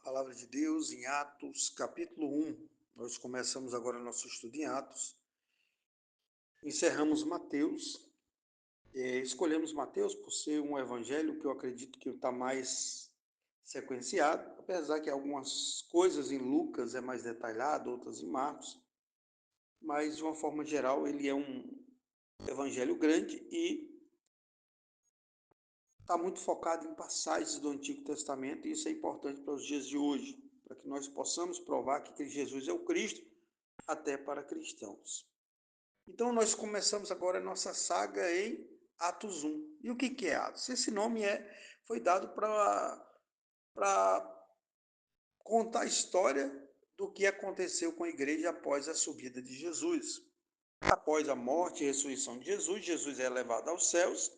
Palavra de Deus em Atos, capítulo 1. Nós começamos agora nosso estudo em Atos. Encerramos Mateus. Escolhemos Mateus por ser um evangelho que eu acredito que está mais sequenciado, apesar que algumas coisas em Lucas é mais detalhado, outras em Marcos, mas de uma forma geral ele é um evangelho grande e está muito focado em passagens do Antigo Testamento, e isso é importante para os dias de hoje, para que nós possamos provar que Jesus é o Cristo, até para cristãos. Então, nós começamos agora a nossa saga em Atos 1. E o que é Atos? Esse nome foi dado para contar a história do que aconteceu com a igreja após a subida de Jesus. Após a morte e ressurreição de Jesus, Jesus é levado aos céus.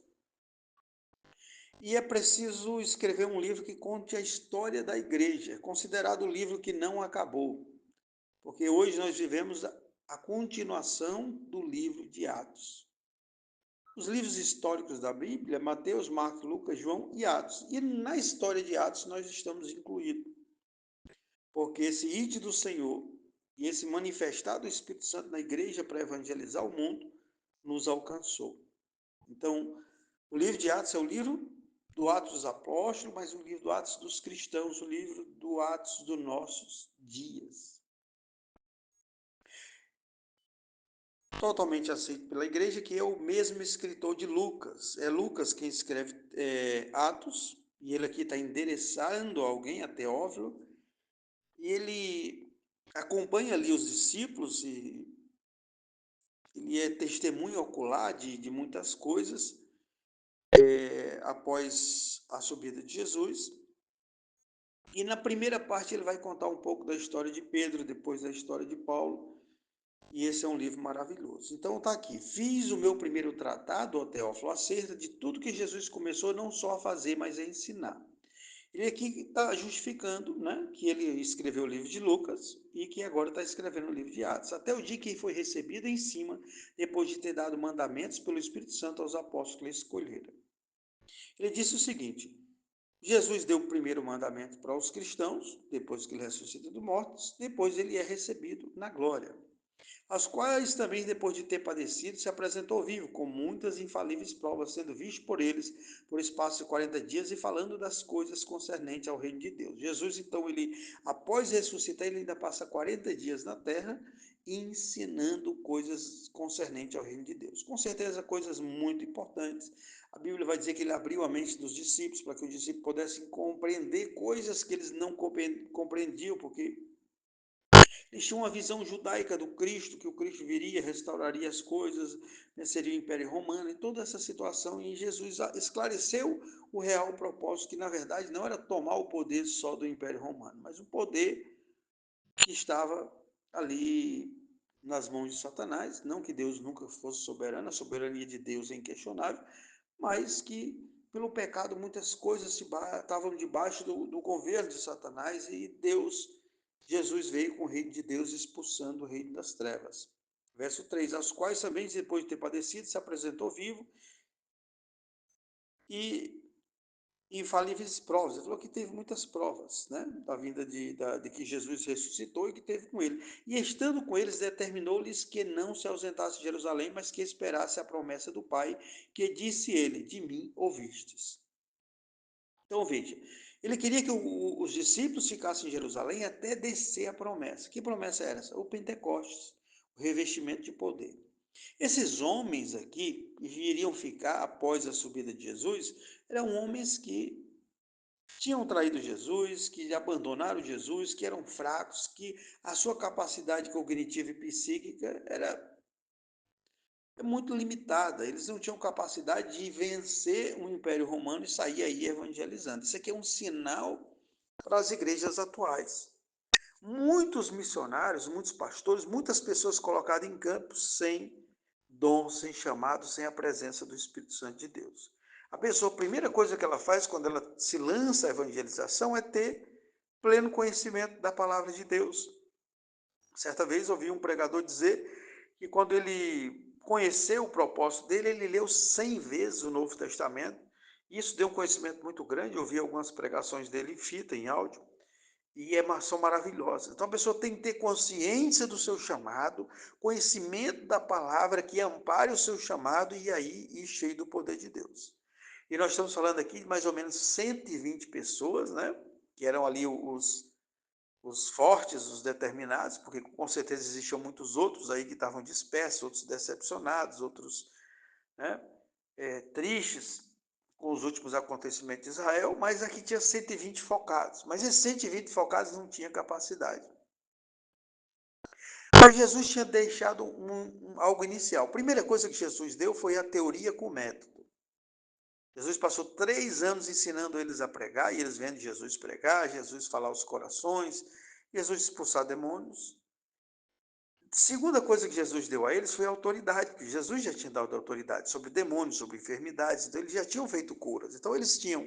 E é preciso escrever um livro que conte a história da igreja, considerado o livro que não acabou. Porque hoje nós vivemos a continuação do livro de Atos. Os livros históricos da Bíblia, Mateus, Marcos, Lucas, João e Atos. E na história de Atos nós estamos incluídos. Porque esse ide do Senhor e esse manifestar do Espírito Santo na igreja para evangelizar o mundo nos alcançou. Então, o livro de Atos é o livro do Atos dos Apóstolos, mas o livro do Atos dos cristãos, o livro do Atos dos nossos dias. Totalmente aceito pela igreja, que é o mesmo escritor de Lucas. É Lucas quem escreve Atos, e ele aqui está endereçando alguém, a Teófilo, e ele acompanha ali os discípulos, e ele é testemunho ocular de muitas coisas após a subida de Jesus. E na primeira parte ele vai contar um pouco da história de Pedro, depois da história de Paulo, e esse é um livro maravilhoso. Então está aqui, fiz o meu primeiro tratado, ó Teófilo, acerca de tudo que Jesus começou não só a fazer, mas a ensinar. Ele aqui está justificando, né, que ele escreveu o livro de Lucas e que agora está escrevendo o livro de Atos, até o dia que foi recebido em cima, depois de ter dado mandamentos pelo Espírito Santo aos apóstolos que ele escolheram. Ele disse o seguinte: Jesus deu o primeiro mandamento para os cristãos, depois que ele ressuscita dos mortos, depois ele é recebido na glória, as quais também, depois de ter padecido, se apresentou vivo, com muitas infalíveis provas, sendo visto por eles por espaço de 40 dias e falando das coisas concernentes ao reino de Deus. Jesus, então, ele, após ressuscitar, ele ainda passa 40 dias na terra, ensinando coisas concernentes ao reino de Deus. Com certeza, coisas muito importantes. A Bíblia vai dizer que ele abriu a mente dos discípulos, para que os discípulos pudessem compreender coisas que eles não compreendiam, porque eles tinham uma visão judaica do Cristo, que o Cristo viria, restauraria as coisas, né, seria o Império Romano, e toda essa situação, e Jesus esclareceu o real propósito, que na verdade não era tomar o poder só do Império Romano, mas o poder que estava ali nas mãos de Satanás, não que Deus nunca fosse soberano, a soberania de Deus é inquestionável, mas que pelo pecado muitas coisas estavam debaixo do governo de Satanás, e Jesus veio com o reino de Deus, expulsando o reino das trevas. Verso 3, as quais também, depois de ter padecido, se apresentou vivo e infalíveis provas. Ele falou que teve muitas provas, né, da vinda de que Jesus ressuscitou e que teve com ele. E estando com eles, determinou-lhes que não se ausentasse de Jerusalém, mas que esperasse a promessa do Pai, que disse ele: de mim ouvistes. Então veja, ele queria que os discípulos ficassem em Jerusalém até descer a promessa. Que promessa era essa? O Pentecostes, o revestimento de poder. Esses homens aqui, que iriam ficar após a subida de Jesus, eram homens que tinham traído Jesus, que abandonaram Jesus, que eram fracos, que a sua capacidade cognitiva e psíquica era muito limitada. Eles não tinham capacidade de vencer o Império Romano e sair aí evangelizando. Isso aqui é um sinal para as igrejas atuais. Muitos missionários, muitos pastores, muitas pessoas colocadas em campos sem dom, sem chamado, sem a presença do Espírito Santo de Deus. A pessoa, a primeira coisa que ela faz quando ela se lança à evangelização é ter pleno conhecimento da palavra de Deus. Certa vez ouvi um pregador dizer que quando ele conheceu o propósito dele, ele leu 100 vezes o Novo Testamento. Isso deu um conhecimento muito grande. Eu ouvi algumas pregações dele em fita, em áudio. e são maravilhosas. Então a pessoa tem que ter consciência do seu chamado, conhecimento da palavra que ampare o seu chamado e aí ir cheio do poder de Deus. E nós estamos falando aqui de mais ou menos 120 pessoas, né? Que eram ali os fortes, os determinados, porque com certeza existiam muitos outros aí que estavam dispersos, outros decepcionados, outros, né, tristes com os últimos acontecimentos de Israel, mas aqui tinha 120 focados. Mas esses 120 focados não tinham capacidade. Mas Jesus tinha deixado algo inicial. A primeira coisa que Jesus deu foi a teoria com o método. Jesus passou 3 anos ensinando eles a pregar, e eles vendo Jesus pregar, Jesus falar aos corações, Jesus expulsar demônios. Segunda coisa que Jesus deu a eles foi a autoridade, porque Jesus já tinha dado autoridade sobre demônios, sobre enfermidades, então eles já tinham feito curas. Então eles tinham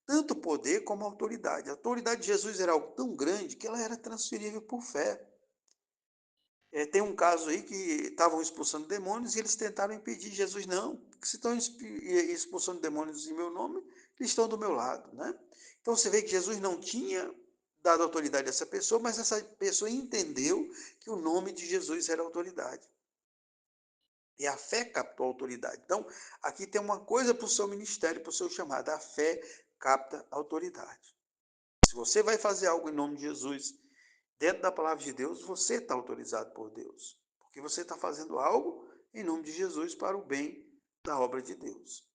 tanto poder como autoridade. A autoridade de Jesus era algo tão grande que ela era transferível por fé. Tem um caso aí que estavam expulsando demônios e eles tentaram impedir Jesus. Não, porque se estão expulsando demônios em meu nome, eles estão do meu lado, né? Então você vê que Jesus não tinha dado autoridade a essa pessoa, mas essa pessoa entendeu que o nome de Jesus era autoridade. E a fé captou a autoridade. Então, aqui tem uma coisa para o seu ministério, para o seu chamado. A fé capta a autoridade. Se você vai fazer algo em nome de Jesus, dentro da palavra de Deus, você está autorizado por Deus. Porque você está fazendo algo em nome de Jesus para o bem da obra de Deus.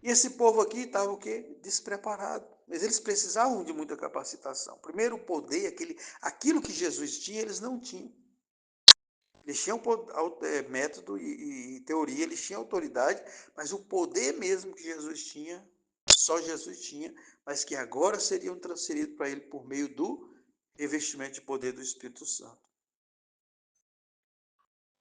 E esse povo aqui estava o quê? Despreparado. Mas eles precisavam de muita capacitação. Primeiro, o poder, aquilo que Jesus tinha, eles não tinham. Eles tinham método e teoria, eles tinham autoridade, mas o poder mesmo que Jesus tinha, só Jesus tinha, mas que agora seriam transferidos para ele por meio do revestimento de poder do Espírito Santo.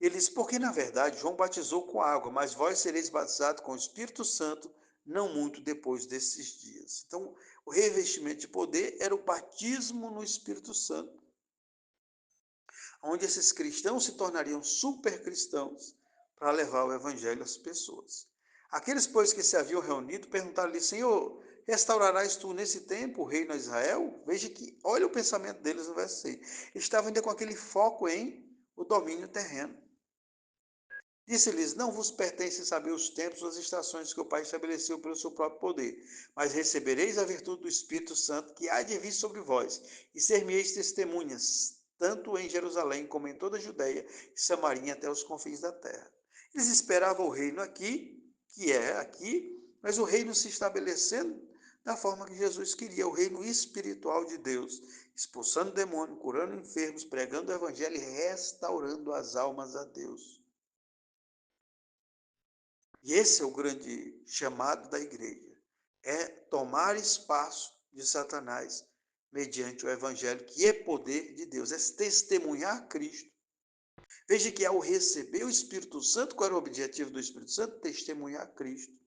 Ele diz, porque na verdade João batizou com água, mas vós sereis batizados com o Espírito Santo não muito depois desses dias. Então, o revestimento de poder era o batismo no Espírito Santo, onde esses cristãos se tornariam super cristãos para levar o evangelho às pessoas. Aqueles, pois, que se haviam reunido, perguntaram-lhe, Senhor, restaurarás tu nesse tempo o reino a Israel? Veja que, olha o pensamento deles no verso 6. Eles estavam ainda com aquele foco em o domínio terreno. Disse-lhes, não vos pertence saber os tempos ou as estações que o Pai estabeleceu pelo seu próprio poder, mas recebereis a virtude do Espírito Santo que há de vir sobre vós, e ser-me-eis testemunhas, tanto em Jerusalém como em toda a Judéia e Samaria até os confins da terra. Eles esperavam o reino aqui, que é aqui, mas o reino se estabelecendo da forma que Jesus queria, o reino espiritual de Deus, expulsando demônios, curando enfermos, pregando o evangelho e restaurando as almas a Deus. E esse é o grande chamado da igreja, é tomar espaço de Satanás mediante o evangelho, que é poder de Deus, é testemunhar Cristo. Veja que ao receber o Espírito Santo, qual era o objetivo do Espírito Santo? Testemunhar Cristo.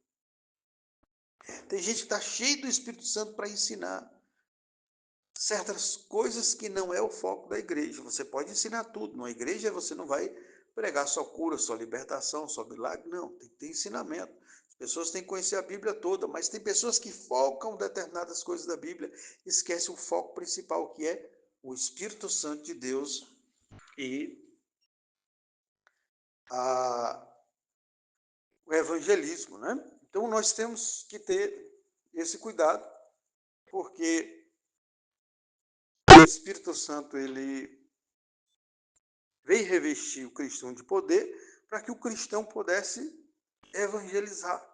Tem gente que está cheio do Espírito Santo para ensinar certas coisas que não é o foco da igreja. Você pode ensinar tudo. Na igreja você não vai pregar só cura, só libertação, só milagre. Não, tem que ter ensinamento. As pessoas têm que conhecer a Bíblia toda, mas tem pessoas que focam determinadas coisas da Bíblia e esquecem o foco principal, que é o Espírito Santo de Deus e o evangelismo, né? Então nós temos que ter esse cuidado, porque o Espírito Santo, ele veio revestir o cristão de poder para que o cristão pudesse evangelizar,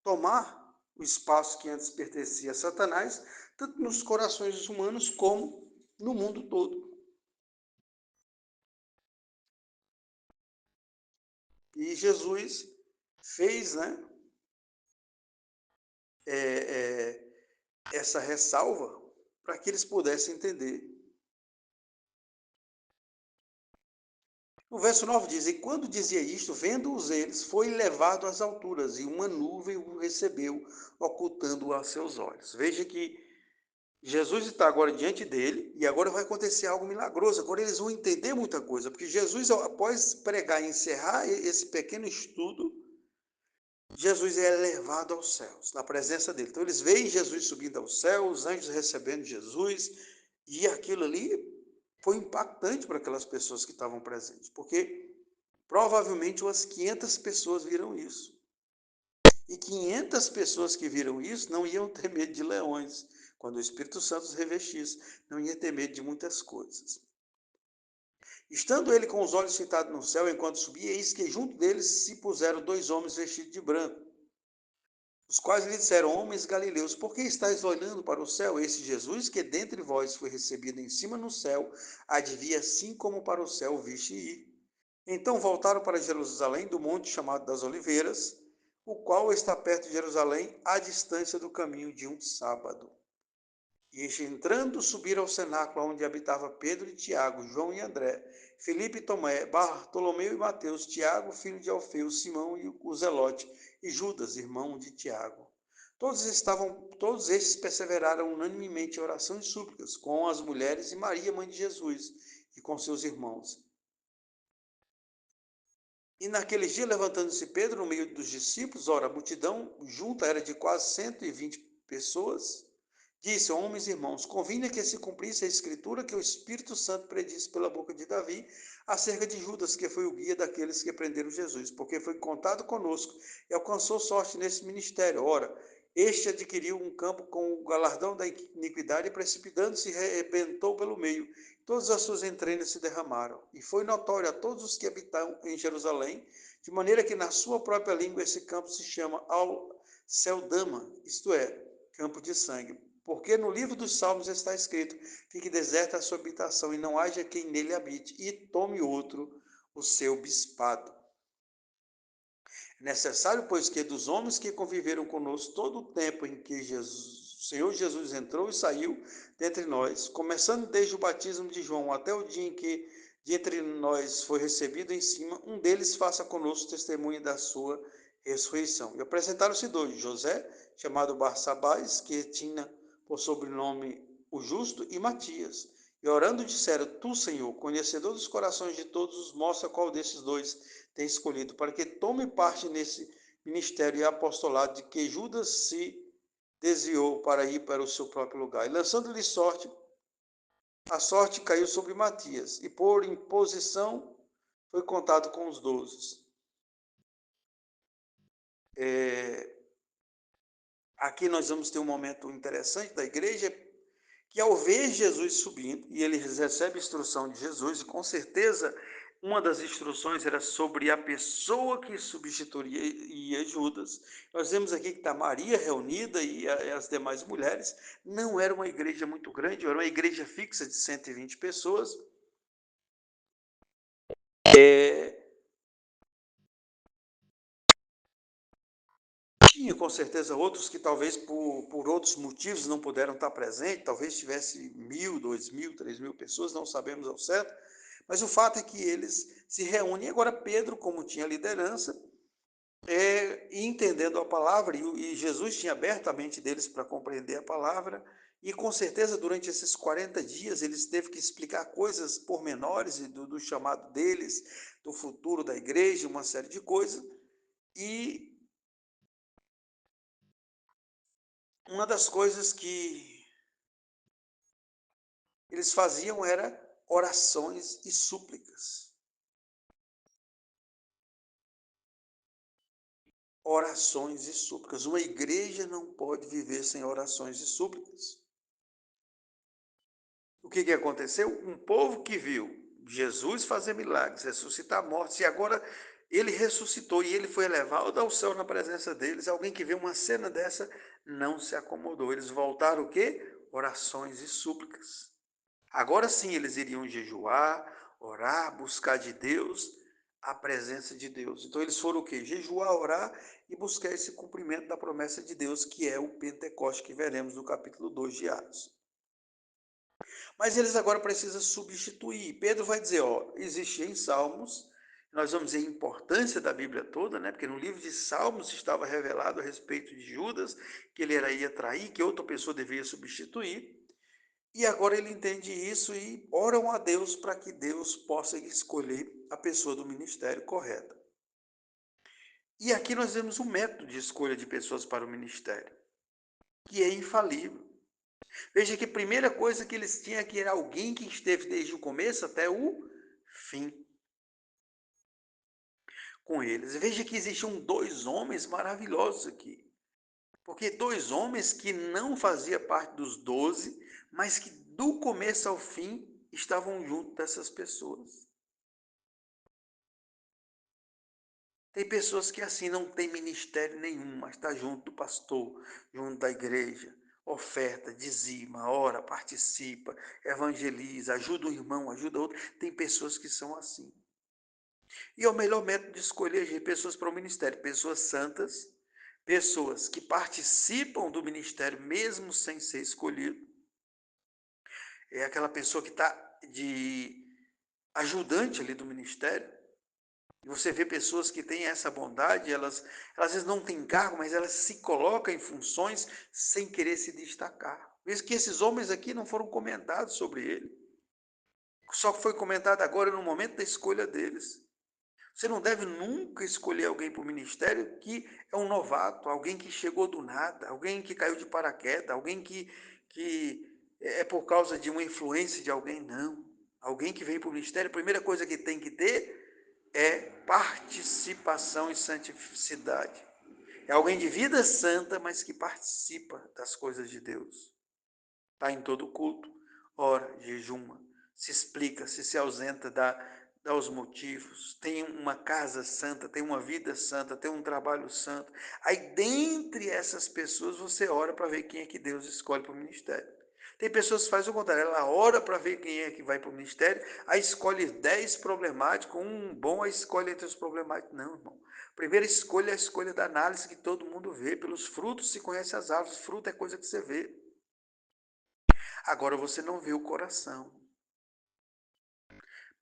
tomar o espaço que antes pertencia a Satanás, tanto nos corações humanos como no mundo todo. E Jesus fez, né, essa ressalva para que eles pudessem entender. No verso 9 diz, e quando dizia isto, vendo-os eles, foi levado às alturas, e uma nuvem o recebeu, ocultando-o a seus olhos. Veja que Jesus está agora diante dele, e agora vai acontecer algo milagroso. Agora eles vão entender muita coisa, porque Jesus, após pregar e encerrar esse pequeno estudo, Jesus é levado aos céus, na presença dele. Então eles veem Jesus subindo ao céu, os anjos recebendo Jesus, E aquilo ali foi impactante para aquelas pessoas que estavam presentes, porque provavelmente umas 500 pessoas viram isso. E 500 pessoas que viram isso não iam ter medo de leões, quando o Espírito Santo os revestisse, não ia ter medo de muitas coisas. Estando ele com os olhos fitados no céu, enquanto subia, eis que junto deles se puseram 2 homens vestidos de branco, os quais lhe disseram: homens galileus, por que estáis olhando para o céu? Esse Jesus que dentre vós foi recebido em cima no céu, advia assim como para o céu viste ir. Então voltaram para Jerusalém, do monte chamado das Oliveiras, o qual está perto de Jerusalém, à distância do caminho de um sábado. E entrando, subiram ao cenáculo, onde habitava Pedro e Tiago, João e André, Filipe e Tomé, Bartolomeu e Mateus, Tiago, filho de Alfeu, Simão e o Zelote, e Judas, irmão de Tiago. Todos estes perseveraram unanimemente em oração e súplicas, com as mulheres e Maria, mãe de Jesus, e com seus irmãos. E naquele dia, levantando-se Pedro no meio dos discípulos, ora, a multidão junta era de quase 120 pessoas, disse: homens e irmãos, convinha que se cumprisse a escritura que o Espírito Santo predisse pela boca de Davi acerca de Judas, que foi o guia daqueles que prenderam Jesus, porque foi contado conosco e alcançou sorte nesse ministério. Ora, este adquiriu um campo com o galardão da iniquidade e, precipitando-se, rebentou pelo meio. Todas as suas entranhas se derramaram. E foi notório a todos os que habitam em Jerusalém, de maneira que na sua própria língua esse campo se chama Al-Seldama, isto é, campo de sangue. Porque no livro dos Salmos está escrito: fique deserta a sua habitação e não haja quem nele habite, e tome outro o seu bispado. É necessário, pois, que dos homens que conviveram conosco todo o tempo em que o Senhor Jesus entrou e saiu dentre nós, começando desde o batismo de João até o dia em que de entre nós foi recebido em cima, um deles faça conosco testemunho da sua ressurreição. E apresentaram-se 2, José, chamado Barsabás, que tinha por sobrenome o Justo, e Matias. E orando disseram: tu, Senhor, conhecedor dos corações de todos, mostra qual desses 2 tem escolhido, para que tome parte nesse ministério e apostolado de que Judas se desviou para ir para o seu próprio lugar. E lançando-lhe sorte, a sorte caiu sobre Matias, e por imposição foi contado com os 12. Aqui nós vamos ter um momento interessante da igreja, que ao ver Jesus subindo, e ele recebe instrução de Jesus, e com certeza uma das instruções era sobre a pessoa que substituiria Judas. Nós vemos aqui que está Maria reunida e as demais mulheres. Não era uma igreja muito grande, era uma igreja fixa de 120 pessoas. Tinha com certeza outros que talvez por outros motivos não puderam estar presentes, talvez tivesse 1.000, 2.000, 3.000 pessoas, não sabemos ao certo, mas o fato é que eles se reúnem. Agora Pedro, como tinha liderança, entendendo a palavra, e Jesus tinha aberto a mente deles para compreender a palavra, e com certeza durante esses 40 dias eles teve que explicar coisas pormenores do chamado deles, do futuro da igreja, uma série de coisas, e uma das coisas que eles faziam era orações e súplicas. Orações e súplicas. Uma igreja não pode viver sem orações e súplicas. O que aconteceu? Um povo que viu Jesus fazer milagres, ressuscitar mortos, e agora ele ressuscitou e ele foi elevado ao céu na presença deles. Alguém que viu uma cena dessa não se acomodou. Eles voltaram o quê? Orações e súplicas. Agora sim eles iriam jejuar, orar, buscar de Deus a presença de Deus. Então eles foram o quê? Jejuar, orar e buscar esse cumprimento da promessa de Deus, que é o Pentecoste, que veremos no capítulo 2 de Atos. Mas eles agora precisam substituir. Pedro vai dizer, existia em Salmos, nós vamos ver a importância da Bíblia toda, né? Porque no livro de Salmos estava revelado a respeito de Judas, que ele ia trair, que outra pessoa deveria substituir. E agora ele entende isso e oram a Deus para que Deus possa escolher a pessoa do ministério correta. E aqui nós vemos um método de escolha de pessoas para o ministério, que é infalível. Veja que a primeira coisa que eles tinham que era alguém que esteve desde o começo até o fim com eles. Veja que existiam dois homens maravilhosos aqui. Porque dois homens que não faziam parte dos 12, mas que do começo ao fim estavam junto dessas pessoas. Tem pessoas que assim não tem ministério nenhum, mas está junto do pastor, junto da igreja, oferta, dizima, ora, participa, evangeliza, ajuda um irmão, ajuda outro. Tem pessoas que são assim. E é o melhor método de escolher pessoas para o ministério, pessoas santas, pessoas que participam do ministério mesmo sem ser escolhido. É aquela pessoa que está de ajudante ali do ministério. E você vê pessoas que têm essa bondade, elas às vezes não têm cargo, mas elas se colocam em funções sem querer se destacar. Mesmo que esses homens aqui não foram comentados sobre ele. Só foi comentado agora no momento da escolha deles. Você não deve nunca escolher alguém para o ministério que é um novato, alguém que chegou do nada, alguém que caiu de paraquedas, alguém que é por causa de uma influência de alguém, não. Alguém que veio para o ministério, a primeira coisa que tem que ter é participação e santificidade. É alguém de vida santa, mas que participa das coisas de Deus. Está em todo culto, ora, jejuma, se explica, se ausenta, dá os motivos, tem uma casa santa, tem uma vida santa, tem um trabalho santo. Aí, dentre essas pessoas, você ora para ver quem é que Deus escolhe para o ministério. Tem pessoas que fazem o contrário, ela ora para ver quem é que vai para o ministério, aí escolhe 10 problemáticos, um bom, aí escolhe entre os problemáticos. Não, irmão. Primeira escolha é a escolha da análise que todo mundo vê. Pelos frutos se conhece as árvores, fruto é coisa que você vê. Agora você não vê o coração,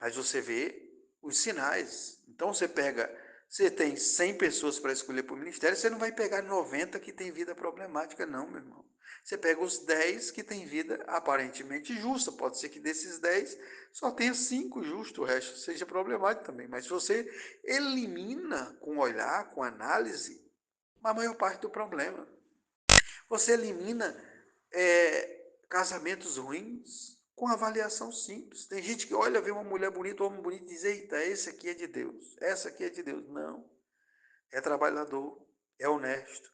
mas você vê os sinais. Então você tem 100 pessoas para escolher para o ministério, você não vai pegar 90 que tem vida problemática, não, meu irmão. Você pega os 10 que têm vida aparentemente justa. Pode ser que desses 10 só tenha 5 justos, o resto seja problemático também. Mas você elimina com olhar, com análise, a maior parte do problema. Você elimina casamentos ruins com avaliação simples. Tem gente que olha, vê uma mulher bonita, um homem bonito e diz, eita, esse aqui é de Deus, essa aqui é de Deus. Não, é trabalhador, é honesto,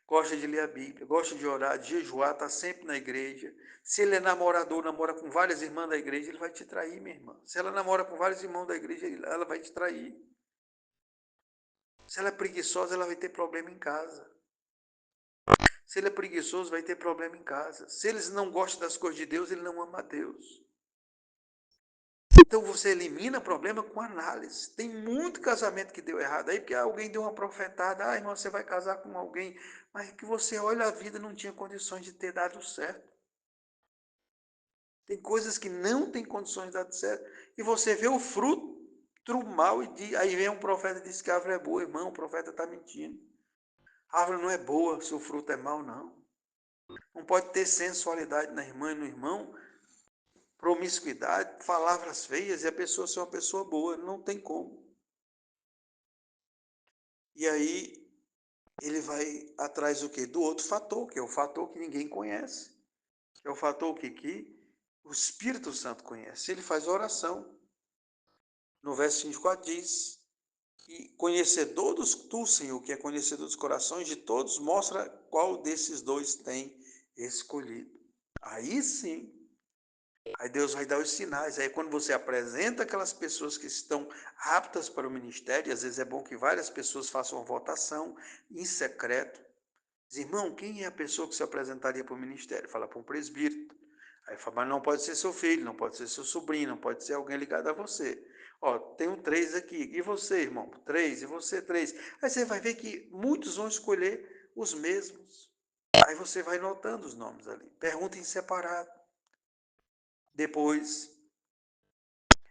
gosta de ler a Bíblia, gosta de orar, de jejuar, está sempre na igreja. Se ele é namorador, namora com várias irmãs da igreja, ele vai te trair, minha irmã. Se ela namora com vários irmãos da igreja, ela vai te trair. Se ela é preguiçosa, ela vai ter problema em casa. Se ele é preguiçoso, vai ter problema em casa. Se eles não gostam das coisas de Deus, ele não ama a Deus. Então você elimina problema com análise. Tem muito casamento que deu errado aí, porque alguém deu uma profetada, irmão, você vai casar com alguém, mas que você olha a vida não tinha condições de ter dado certo. Tem coisas que não tem condições de dar certo, e você vê o fruto mal, e aí vem um profeta e diz que a árvore é boa, irmão, o profeta está mentindo. A árvore não é boa se o fruto é mau, não. Não pode ter sensualidade na irmã e no irmão, promiscuidade, palavras feias e a pessoa ser uma pessoa boa. Não tem como. E aí ele vai atrás do quê? Do outro fator, que é o fator que ninguém conhece. Que é o fator que o Espírito Santo conhece. Ele faz oração. No verso 24 diz, e conhecedor tu, Senhor, que é conhecedor dos corações de todos, mostra qual desses dois tem escolhido. Aí sim, aí Deus vai dar os sinais. Aí quando você apresenta aquelas pessoas que estão aptas para o ministério, às vezes é bom que várias pessoas façam uma votação em secreto. Diz, irmão, quem é a pessoa que se apresentaria para o ministério? Fala para um presbítero. Aí fala, mas não pode ser seu filho, não pode ser seu sobrinho, não pode ser alguém ligado a você. Ó, tenho 3 aqui. E você, irmão? 3. E você, 3. Aí você vai ver que muitos vão escolher os mesmos. Aí você vai notando os nomes ali. Pergunta em separado. Depois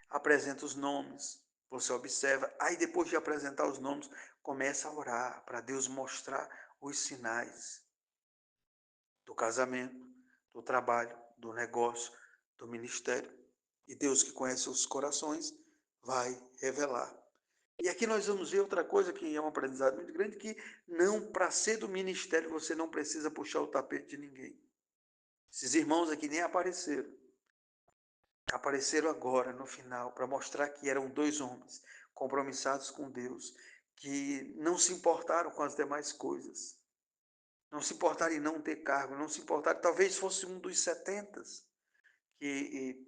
apresenta os nomes, você observa, aí depois de apresentar os nomes, começa a orar para Deus mostrar os sinais do casamento, do trabalho, do negócio, do ministério. E Deus que conhece os corações vai revelar. E aqui nós vamos ver outra coisa que é um aprendizado muito grande, que não, para ser do ministério, você não precisa puxar o tapete de ninguém. Esses irmãos aqui nem apareceram. Apareceram agora, no final, para mostrar que eram dois homens compromissados com Deus, que não se importaram com as demais coisas, não se importaram em não ter cargo, não se importaram, talvez fosse um dos 70 que,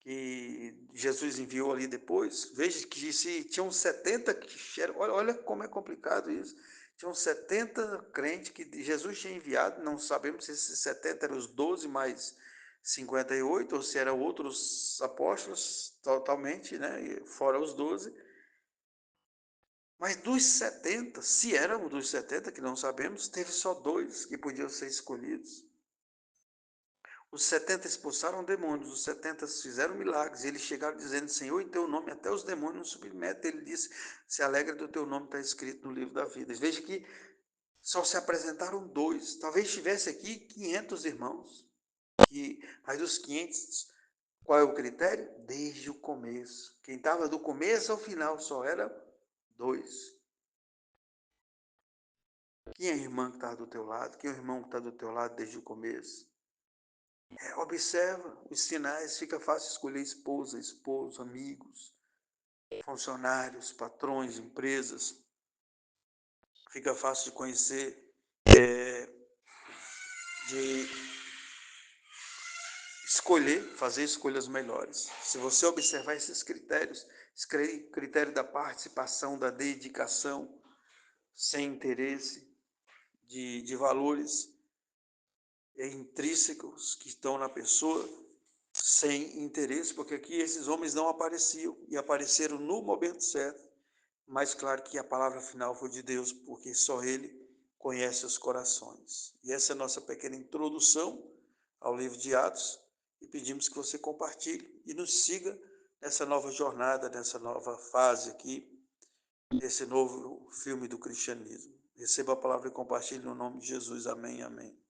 que Jesus enviou ali depois. Veja que se tinham 70 que eram, olha como é complicado isso. Tinham 70 crentes que Jesus tinha enviado, não sabemos se esses 70 eram os 12 mais 58, ou se eram outros apóstolos totalmente, né, fora os 12. Mas dos 70, se eram dos 70, que não sabemos, teve só dois que podiam ser escolhidos. Os 70 expulsaram demônios, os 70 fizeram milagres, e eles chegaram dizendo: Senhor, em teu nome até os demônios não submetem. Ele disse: se alegra do teu nome, está escrito no livro da vida. Veja que só se apresentaram dois, talvez tivesse aqui 500 irmãos, mas dos 500, qual é o critério? Desde o começo. Quem estava do começo ao final só era dois. Quem é a irmã que está do teu lado? Quem é o irmão que está do teu lado desde o começo? Observa os sinais, fica fácil escolher esposa, esposo, amigos, funcionários, patrões, empresas. Fica fácil de conhecer, de escolher, fazer escolhas melhores. Se você observar esses critérios, critério da participação, da dedicação, sem interesse, de valores intrínsecos que estão na pessoa, sem interesse, porque aqui esses homens não apareciam e apareceram no momento certo, mas claro que a palavra final foi de Deus, porque só Ele conhece os corações. E essa é a nossa pequena introdução ao livro de Atos, e pedimos que você compartilhe e nos siga nessa nova jornada, nessa nova fase aqui, nesse novo filme do cristianismo. Receba a palavra e compartilhe no nome de Jesus. Amém, amém.